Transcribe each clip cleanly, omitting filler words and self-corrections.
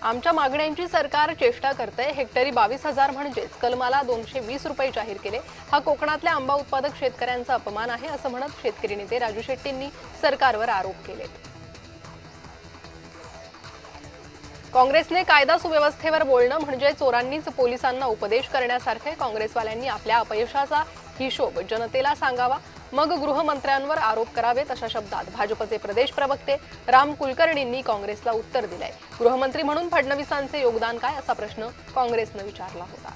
आमच्या मागण्यांची सरकार चेष्टा करते। हेक्टरी 22,000 म्हणजेच कलमाला 220 रुपये जाहीर केले। हा कोकणातल्या आंबा उत्पादक शेतकऱ्यांचा अपमान आहे असं म्हणत शेतकरी नेते राजू शेट्टींनी सरकारवर आरोप केलेत। काँग्रेसने कायदा सुव्यवस्थेवर बोलणं म्हणजे चोरांनीच पोलिसांना उपदेश करण्यासारखे। काँग्रेसवाल्यांनी आपल्या अपयशाचा हिशोब जनतेला सांगावा, मग गृहमंत्र्यांवर आरोप करावेत अशा शब्दात भाजपचे प्रदेश प्रवक्ते राम कुलकर्णींनी काँग्रेसला उत्तर दिलंय। गृहमंत्री म्हणून फडणवीसांचे योगदान काय असा प्रश्न काँग्रेसने विचारला होता।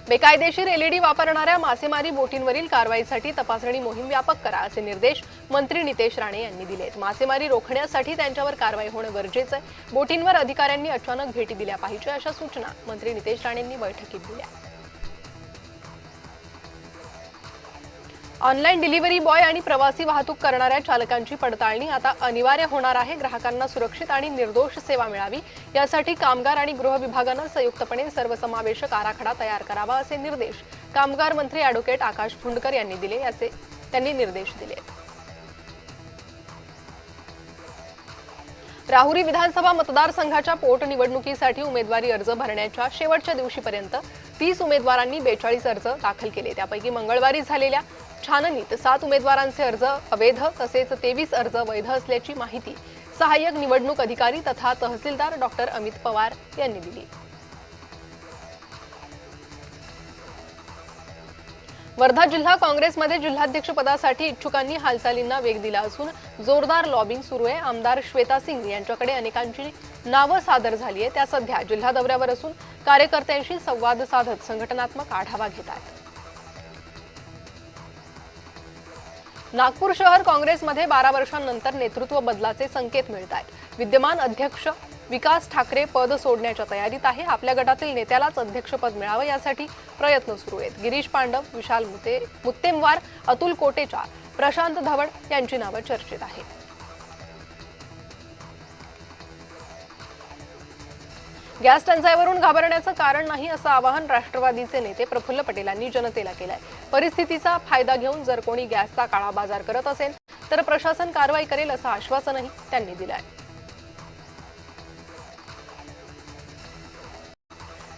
बेकायदेशीर एलईडी वापरणाऱ्या मासेमारी बोटींवरील कारवाईसाठी तपासणी मोहीम व्यापक करा असे निर्देश मंत्री नितेश राणे यांनी दिलेत। मासेमारी रोखण्यासाठी त्यांच्यावर कारवाई होणं गरजेचं आहे। बोटींवर अधिकाऱ्यांनी अचानक भेटी दिल्या पाहिजे अशा सूचना मंत्री नितेश राणेंनी बैठकीत दिल्या। ऑनलाईन डिलिव्हरी बॉय आणि प्रवासी वाहतूक करणाऱ्या चालकांची पडताळणी आता अनिवार्य होणार आहे। ग्राहकांना सुरक्षित आणि निर्दोष सेवा मिळावी यासाठी कामगार आणि गृह विभागानं संयुक्तपणे सर्वसमावेशक आराखडा तयार करावा असे निर्देश कामगार मंत्री ॲडव्होकेट आकाश फुंडकर यांनी दिले। त्यांनी निर्देश दिले। राहुरी विधानसभा मतदारसंघाच्या पोटनिवडणुकीसाठी उमेदवारी अर्ज भरण्याच्या शेवटच्या दिवशीपर्यंत 30 उमेदवारांनी 42 अर्ज दाखल केले। त्यापैकी मंगळवारी झालेल्या छाननीत 7 उमेदवारांचे अर्ज अवैध तसेच 23 अर्ज वैध असल्याची माहिती सहाय्यक निवडणूक अधिकारी तथा तहसीलदार डॉक्टर अमित पवार यांनी दिली। वर्धा जिल्हा काँग्रेसमध्ये जिल्हाध्यक्षपदासाठी इच्छुकांनी हालचालींना वेग दिला असून जोरदार लॉबिंग सुरू आहे। आमदार श्वेता सिंग यांच्याकडे अनेकांची नावं सादर झाली आहे। त्या सध्या जिल्हा दौऱ्यावर असून कार्यकर्त्यांशी संवाद साधत संघटनात्मक आढावा घेत आहेत। नागपूर शहर काँग्रेसमध्ये 12 वर्षांनंतर नेतृत्व बदलाचे संकेत मिळत आहेत। विद्यमान अध्यक्ष विकास ठाकरे पद सोडण्याच्या तयारीत आहे। आपल्या गटातील नेत्यालाच अध्यक्षपद मिळावं यासाठी प्रयत्न सुरू आहेत। गिरीश पांडव, विशाल मुत्तेमवार, अतुल कोटेचा, प्रशांत धवड यांची नावं चर्चेत आहेत। गॅस टंचाईवरून घाबरण्याचं कारण नाही असं आवाहन राष्ट्रवादीचे नेते प्रफुल्ल पटेलांनी जनतेला केलंय। परिस्थितीचा फायदा घेऊन जर कोणी गॅसचा काळा बाजार करत असेल तर प्रशासन कारवाई करेल असं आश्वासनही त्यांनी दिलंय।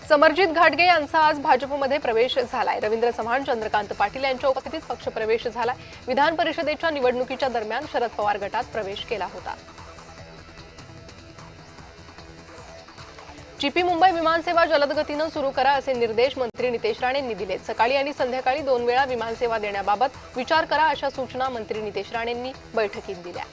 समरजित घाटगे यांचा आज भाजपमध्ये प्रवेश झालाय। रवींद्र चव्हाण, चंद्रकांत पाटील यांच्या उपस्थितीत पक्षप्रवेश झालाय। विधान परिषदेच्या निवडणुकीच्या दरम्यान शरद पवार गटात प्रवेश केला होता। जीपी मुंबई विमानसेवा जलदगतीनं सुरू करा असे निर्देश मंत्री नितेश राणेंनी दिलेत। सकाळी आणि संध्याकाळी 2 वेळा विमानसेवा देण्याबाबत विचार करा अशा सूचना मंत्री नितेश राणेंनी बैठकीत दिल्या।